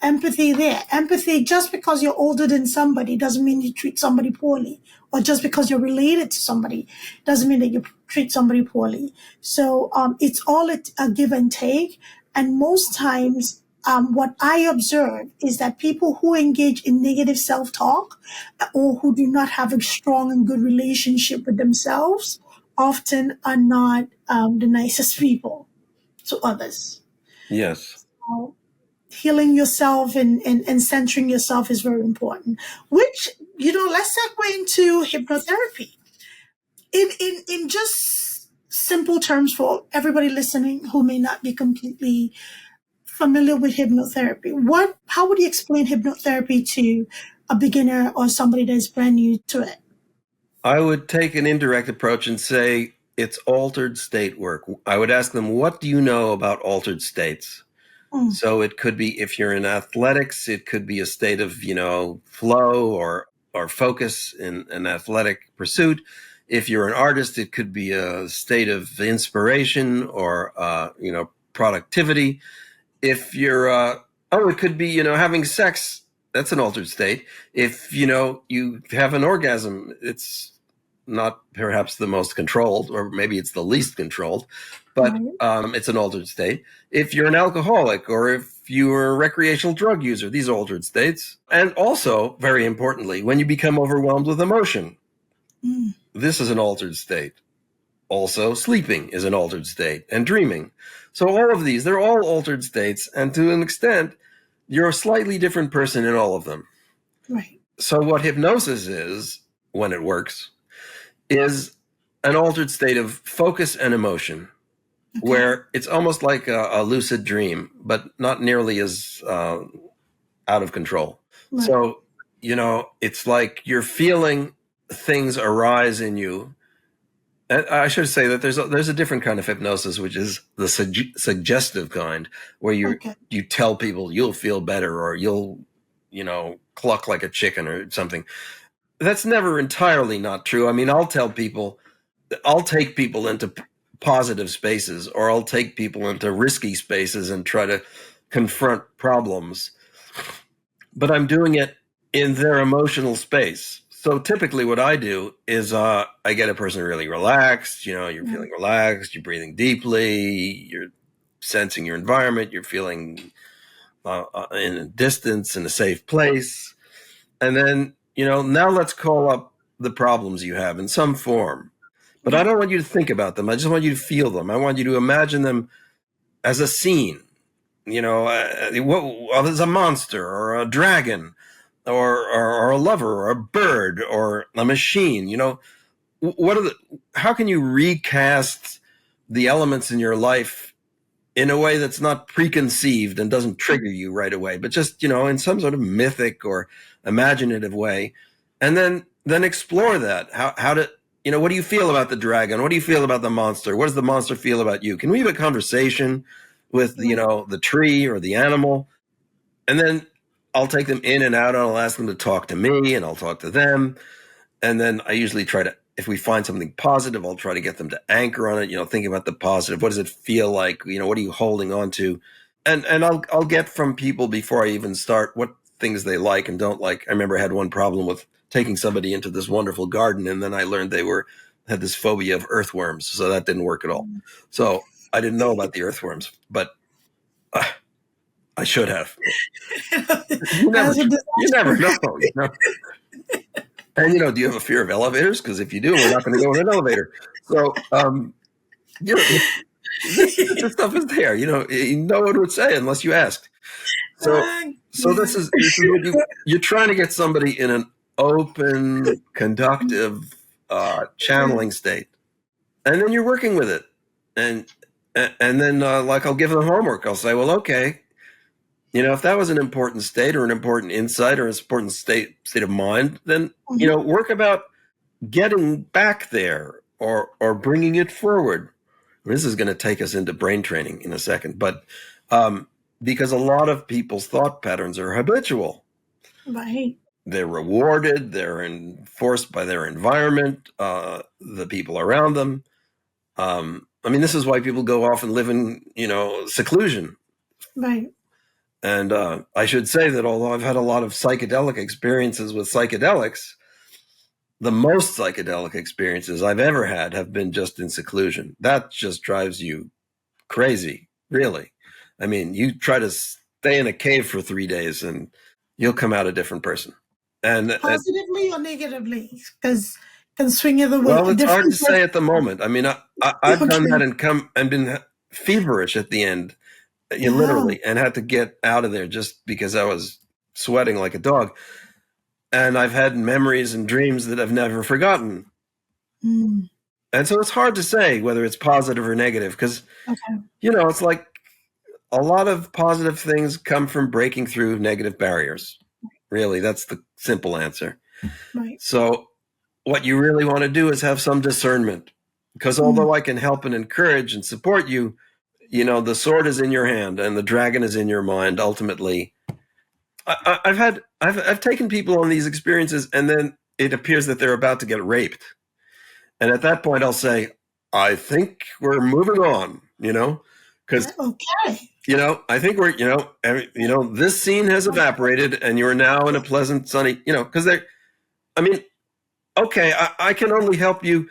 Empathy there. Empathy, just because you're older than somebody doesn't mean you treat somebody poorly. Or just because you're related to somebody doesn't mean that you treat somebody poorly. So it's all a give and take. And most times, what I observe is that people who engage in negative self-talk or who do not have a strong and good relationship with themselves often are not the nicest people to others. Yes. So, healing yourself and centering yourself is very important. Which, let's segue into hypnotherapy. In just simple terms for everybody listening who may not be completely familiar with hypnotherapy, how would you explain hypnotherapy to a beginner or somebody that is brand new to it? I would take an indirect approach and say it's altered state work. I would ask them, what do you know about altered states? Mm. So it could be, if you're in athletics, it could be a state of, flow or focus in an athletic pursuit. If you're an artist, it could be a state of inspiration or, productivity. If you're, it could be, having sex. That's an altered state. If, you have an orgasm, it's not perhaps the most controlled, or maybe it's the least controlled, but it's an altered state. If you're an alcoholic, or if you're a recreational drug user, these are altered states. And also, very importantly, when you become overwhelmed with emotion, this is an altered state. Also, sleeping is an altered state, and dreaming. So all of these, they're all altered states, and to an extent, you're a slightly different person in all of them. Right. So what hypnosis is, when it works, is an altered state of focus and emotion, where it's almost like a lucid dream, but not nearly as out of control. Right. So, it's like you're feeling things arise in you. And I should say that there's a different kind of hypnosis, which is the suggestive kind, where you tell people you'll feel better, or you'll, cluck like a chicken or something. That's never entirely not true. I mean, I'll take people into positive spaces, or I'll take people into risky spaces and try to confront problems. But I'm doing it in their emotional space. So typically what I do is I get a person really relaxed. You're feeling relaxed, you're breathing deeply, you're sensing your environment, you're feeling in a distance, in a safe place. And then, now let's call up the problems you have in some form. But I don't want you to think about them. I just want you to feel them. I want you to imagine them as a scene. There's a monster, or a dragon, or a lover, or a bird, or a machine. How can you recast the elements in your life in a way that's not preconceived and doesn't trigger you right away, but just, in some sort of mythic or imaginative way, and then explore that. What do you feel about the dragon? What do you feel about the monster? What does the monster feel about you? Can we have a conversation with, the tree or the animal? And then I'll take them in and out, and I'll ask them to talk to me, and I'll talk to them. And then I usually try to, if we find something positive, I'll try to get them to anchor on it, think about the positive. What does it feel like? What are you holding on to? And I'll get from people, before I even start, what things they like and don't like. I remember I had one problem with taking somebody into this wonderful garden, and then I learned they had this phobia of earthworms. So that didn't work at all. So I didn't know about the earthworms, but I should have. You never know. And, do you have a fear of elevators? Because if you do, we're not going to go in an elevator. So, this stuff is there. No one would say unless you asked. So this is what you're trying to get somebody in an open, conductive, channeling state, and then you're working with it, and then I'll give them homework. I'll say, well, okay, if that was an important state, or an important insight, or an important state of mind, then work about getting back there, or bringing it forward. This is going to take us into brain training in a second, but because a lot of people's thought patterns are habitual. Right. They're rewarded. They're enforced by their environment, the people around them. This is why people go off and live in, seclusion. Right. And I should say that although I've had a lot of psychedelic experiences with psychedelics, the most psychedelic experiences I've ever had have been just in seclusion. That just drives you crazy, really. You try to stay in a cave for 3 days and you'll come out a different person. And positively or negatively, because can swing either way. Well, it's hard to say at the moment. I've done that and been feverish at the end, literally, and had to get out of there just because I was sweating like a dog. And I've had memories and dreams that I've never forgotten. And so it's hard to say whether it's positive or negative, because, it's like a lot of positive things come from breaking through negative barriers. Really, that's the simple answer. Right. So what you really want to do is have some discernment, because although I can help and encourage and support you, the sword is in your hand and the dragon is in your mind. Ultimately, I've taken people on these experiences, and then it appears that they're about to get raped. And at that point, I'll say, I think we're moving on, because, Okay. I think we're, this scene has evaporated and you're now in a pleasant, sunny, because okay, I can only help you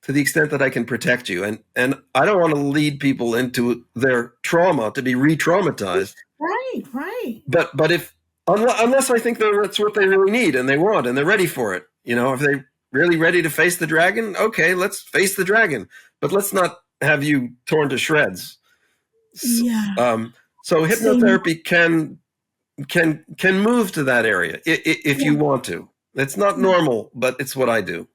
to the extent that I can protect you. And I don't want to lead people into their trauma to be re-traumatized. Right. But unless I think that's what they really need and they want and they're ready for it, if they really ready to face the dragon, okay, let's face the dragon. But let's not have you torn to shreds. Yeah. So hypnotherapy can move to that area if you want to. It's not normal, but it's what I do.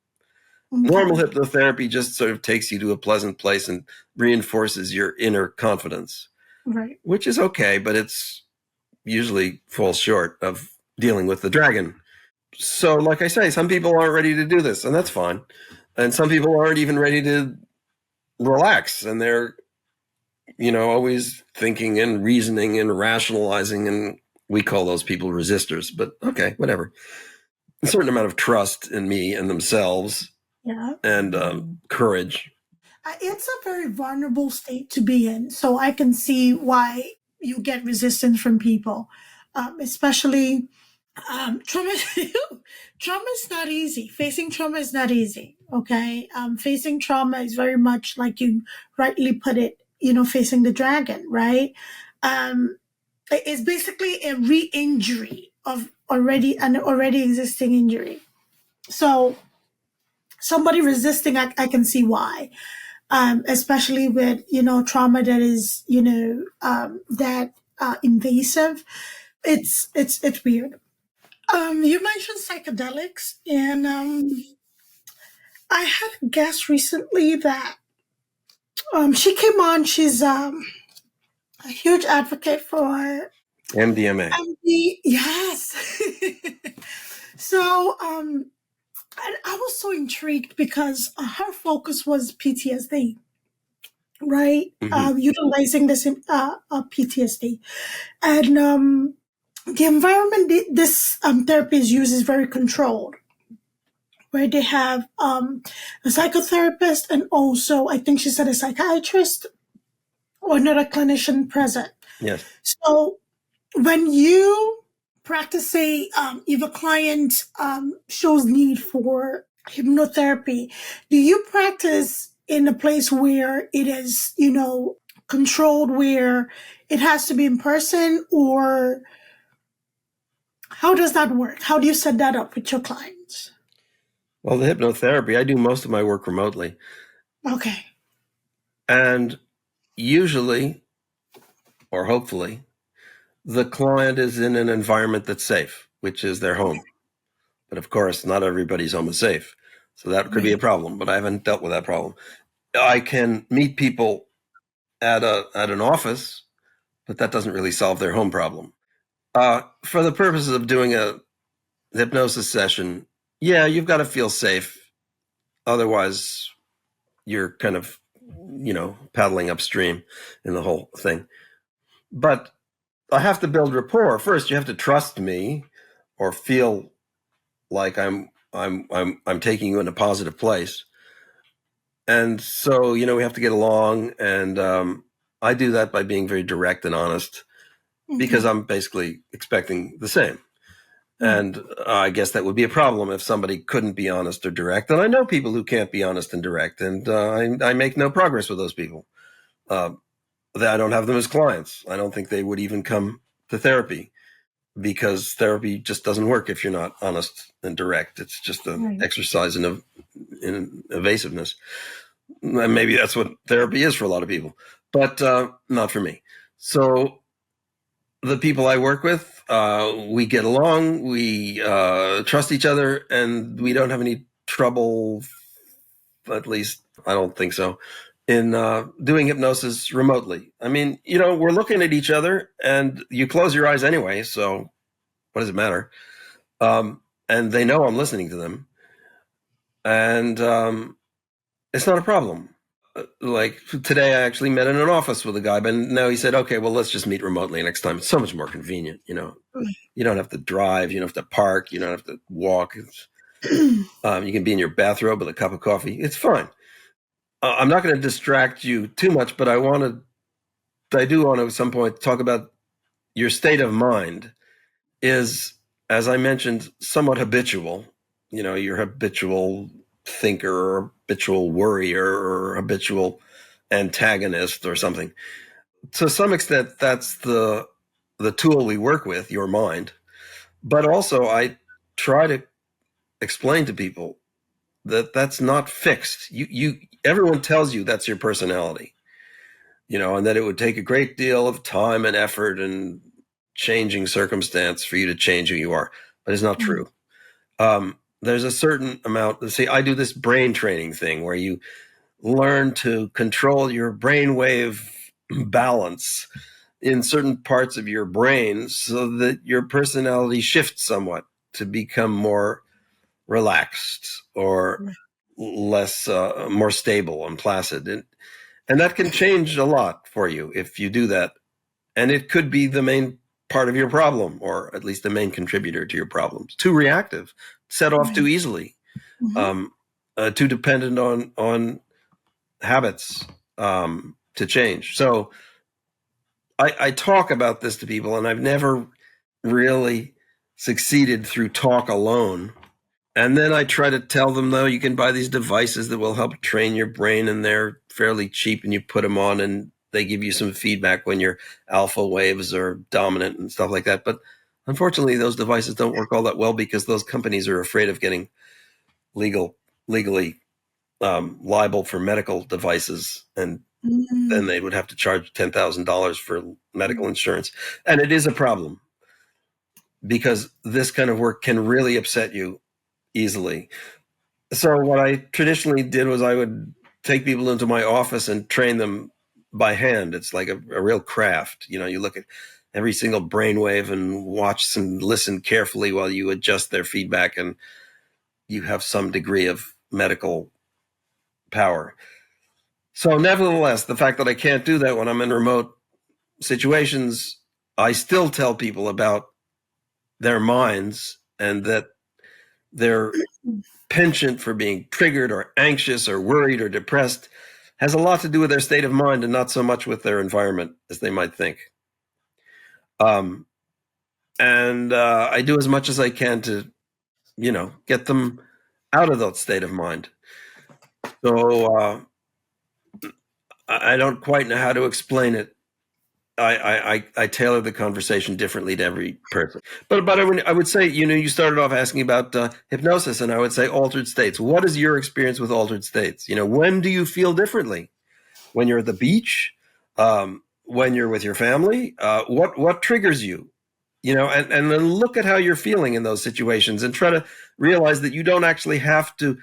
Okay. Normal hypnotherapy just sort of takes you to a pleasant place and reinforces your inner confidence. Right. Which is okay, but it's usually falls short of dealing with the dragon. So, like I say, some people aren't ready to do this, and that's fine. And some people aren't even ready to relax, and they're, always thinking and reasoning and rationalizing, and we call those people resistors, but okay, whatever. A certain amount of trust in me and themselves. Yeah. And courage. It's a very vulnerable state to be in, so I can see why you get resistance from people, especially trauma. Trauma is not easy. Facing trauma is not easy. Okay, facing trauma is very much like you rightly put it. Facing the dragon, right? It's basically a re-injury of an already existing injury. So somebody resisting, I can see why. Especially with trauma that is that invasive. It's weird. You mentioned psychedelics, and I had a guest recently that she came on. She's a huge advocate for MDMA. Yes. So I was so intrigued because her focus was PTSD, right? Mm-hmm. Utilizing this PTSD, and the environment this therapy is used is very controlled, where they have a psychotherapist and also I think she said a psychiatrist or another clinician present. Yes. So when you practice, say, if a client shows need for hypnotherapy, do you practice in a place where it is, controlled, where it has to be in person, or how does that work? How do you set that up with your clients? Well, the hypnotherapy, I do most of my work remotely. Okay. And usually, or hopefully, the client is in an environment that's safe, which is their home. But of course, not everybody's home is safe. So that could be a problem, but I haven't dealt with that problem. I can meet people at an office, but that doesn't really solve their home problem. For the purposes of doing a hypnosis session, yeah, you've got to feel safe. Otherwise, you're kind of, paddling upstream in the whole thing. But I have to build rapport. First, you have to trust me or feel like I'm taking you in a positive place. And so, we have to get along. And I do that by being very direct and honest, because I'm basically expecting the same. And I guess that would be a problem if somebody couldn't be honest or direct. And I know people who can't be honest and direct, and I make no progress with those people. I don't have them as clients. I don't think they would even come to therapy, because therapy just doesn't work if you're not honest and direct. It's just an exercise in evasiveness. And maybe that's what therapy is for a lot of people, but not for me. So the people I work with, we get along, we trust each other, and we don't have any trouble, at least I don't think so, in doing hypnosis remotely. I mean, we're looking at each other, and you close your eyes anyway, so what does it matter? And they know I'm listening to them, and it's not a problem. Like today, I actually met in an office with a guy, but now he said, okay, well, let's just meet remotely next time. It's so much more convenient, You don't have to drive, you don't have to park, you don't have to walk. You can be in your bathrobe with a cup of coffee. It's fine. I'm not going to distract you too much, but I do want to at some point talk about your state of mind is, as I mentioned, somewhat habitual. You're habitual thinker or habitual worrier or habitual antagonist or something. To some extent, that's the tool we work with, your mind. But also, I try to explain to people that that's not fixed. Everyone tells you that's your personality, and that it would take a great deal of time and effort and changing circumstance for you to change who you are. But it's not true. There's a certain amount. See, I do this brain training thing where you learn to control your brainwave balance in certain parts of your brain so that your personality shifts somewhat to become more relaxed or less, more stable and placid. And that can change a lot for you if you do that. And it could be the main part of your problem, or at least the main contributor to your problems. Too reactive, set off too easily, too dependent on habits to change. So I talk about this to people, and I've never really succeeded through talk alone. And then I try to tell them, though, you can buy these devices that will help train your brain, and they're fairly cheap, and you put them on and they give you some feedback when your alpha waves are dominant and stuff like that. But unfortunately, those devices don't work all that well because those companies are afraid of getting legally liable for medical devices, and then they would have to charge $10,000 for medical insurance. And it is a problem because this kind of work can really upset you easily. So what I traditionally did was I would take people into my office and train them by hand. It's like a real craft. You look at every single brainwave and watch and listen carefully while you adjust their feedback, and you have some degree of medical power. So nevertheless, the fact that I can't do that when I'm in remote situations, I still tell people about their minds and that their penchant for being triggered or anxious or worried or depressed has a lot to do with their state of mind and not so much with their environment as they might think. And I do as much as I can to, get them out of that state of mind. So I don't quite know how to explain it. I tailor the conversation differently to every person. But I would say, you started off asking about hypnosis, and I would say altered states. What is your experience with altered states? When do you feel differently? When you're at the beach? When you're with your family? What triggers you? And then look at how you're feeling in those situations and try to realize that you don't actually have to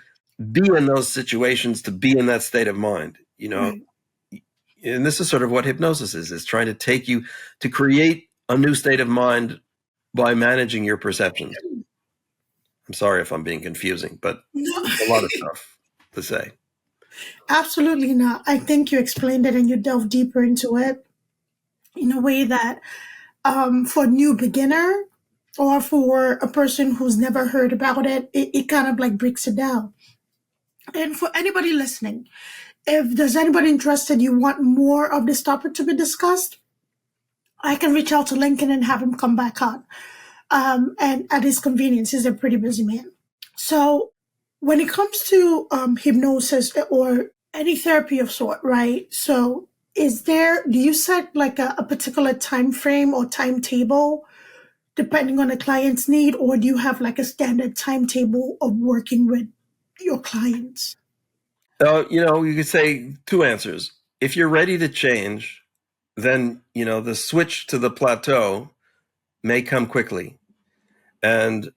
be in those situations to be in that state of mind. Right. And this is sort of what hypnosis is trying to take you to create a new state of mind by managing your perceptions. I'm sorry if I'm being confusing, but a lot of stuff to say. Absolutely not. I think you explained it and you delved deeper into it in a way that for a new beginner or for a person who's never heard about it kind of like breaks it down. And for anybody listening, if there's anybody interested, you want more of this topic to be discussed, I can reach out to Lincoln and have him come back on. And at his convenience, he's a pretty busy man. So when it comes to hypnosis or any therapy of sort, right? So do you set like a particular time frame or timetable depending on the client's need, or do you have like a standard timetable of working with your clients? You could say two answers. If you're ready to change, then, the switch to the plateau may come quickly, and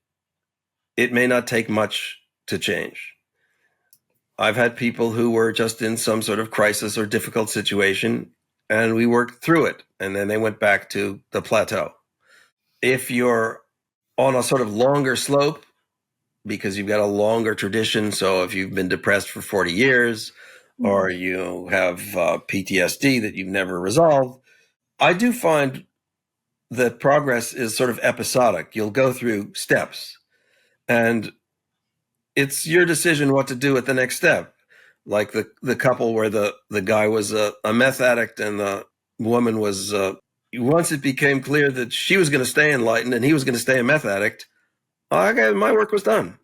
it may not take much to change. I've had people who were just in some sort of crisis or difficult situation, and we worked through it, and then they went back to the plateau. If you're on a sort of longer slope, because you've got a longer tradition, so if you've been depressed for 40 years, or you have PTSD that you've never resolved, I do find that progress is sort of episodic. You'll go through steps, and it's your decision what to do at the next step. Like the couple where the guy was a meth addict and the woman was, once it became clear that she was going to stay enlightened and he was going to stay a meth addict, okay, my work was done,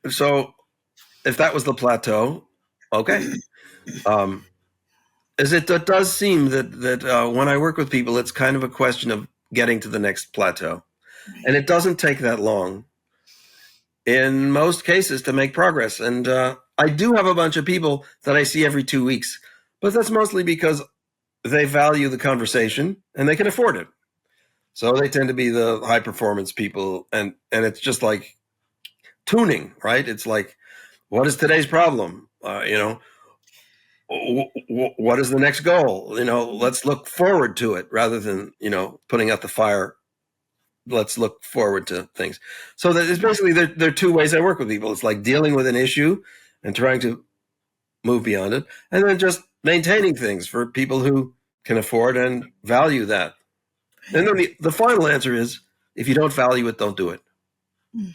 So if that was the plateau, okay. As it does seem that when I work with people, it's kind of a question of getting to the next plateau. And it doesn't take that long in most cases to make progress. And I do have a bunch of people that I see every 2 weeks, but that's mostly because they value the conversation and they can afford it. So they tend to be the high performance people. And it's just like tuning, right? It's like, what is today's problem? What is the next goal? Let's look forward to it rather than, putting out the fire. Let's look forward to things. So that it's basically, there are two ways I work with people. It's like dealing with an issue and trying to move beyond it, and then just maintaining things for people who can afford and value that. And then the final answer is, if you don't value it, don't do it. And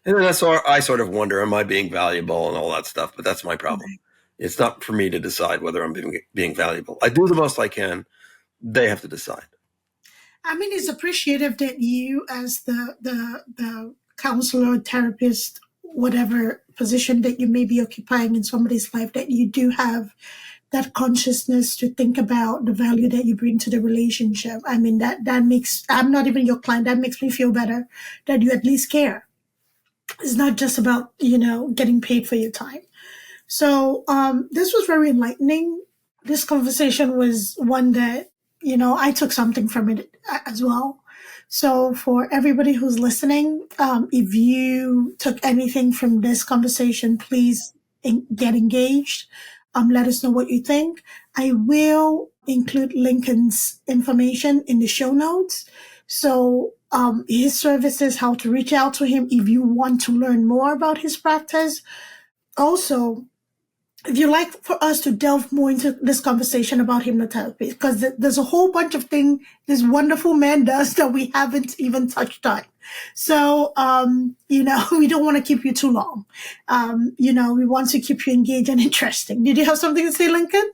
then I sort of wonder, am I being valuable and all that stuff? But that's my problem. Right. It's not for me to decide whether I'm being valuable. I do the most I can. They have to decide. I mean, it's appreciative that you, as the counselor, therapist, whatever position that you may be occupying in somebody's life, that you do have that consciousness to think about the value that you bring to the relationship. I mean, that makes, I'm not even your client, that makes me feel better that you at least care. It's not just about, getting paid for your time. So this was very enlightening. This conversation was one that, I took something from it as well. So for everybody who's listening, if you took anything from this conversation, please get engaged. Let us know what you think. I will include Lincoln's information in the show notes. So his services, how to reach out to him if you want to learn more about his practice. Also, if you'd like for us to delve more into this conversation about hypnotherapy, because there's a whole bunch of things this wonderful man does that we haven't even touched on. So, we don't want to keep you too long. We want to keep you engaged and interesting. Did you have something to say, Lincoln?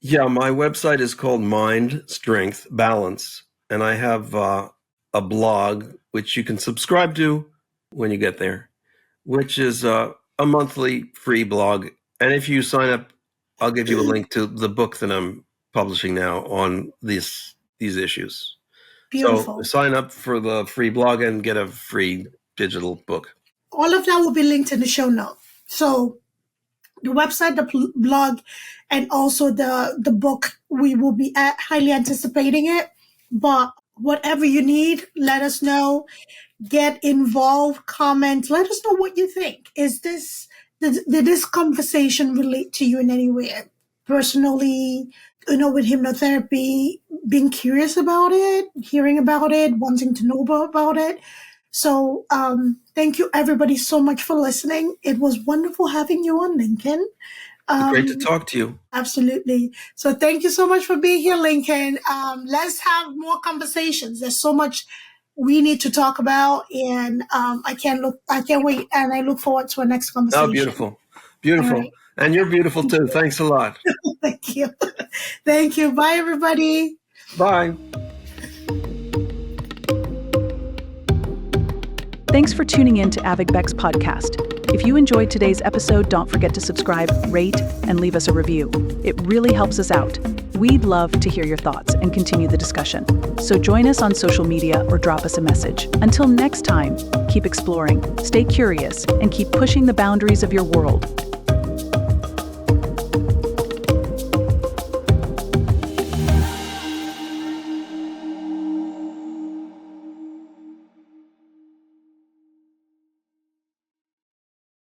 Yeah, my website is called Mind, Strength, Balance. And I have a blog, which you can subscribe to when you get there, which is a monthly free blog. And if you sign up, I'll give you a link to the book that I'm publishing now on these issues. Beautiful. So sign up for the free blog and get a free digital book. All of that will be linked in the show notes. So the website, the blog, and also the book, we will be highly anticipating it. But whatever you need, let us know. Get involved, comment, let us know what you think. Did this conversation relate to you in any way? Personally, with hypnotherapy, being curious about it, hearing about it, wanting to know about it. So thank you everybody so much for listening. It was wonderful having you on, Lincoln. Great to talk to you. Absolutely. So thank you so much for being here, Lincoln. Let's have more conversations. There's so much we need to talk about, and I can't wait, and I look forward to our next conversation. Oh, beautiful. Right. And you're beautiful too. Thanks a lot. Thank you. Thank you. Bye, everybody. Bye. Thanks for tuning in to Abeg Vex podcast. If you enjoyed today's episode, don't forget to subscribe, rate, and leave us a review. It really helps us out. We'd love to hear your thoughts and continue the discussion. So join us on social media or drop us a message. Until next time, keep exploring, stay curious, and keep pushing the boundaries of your world.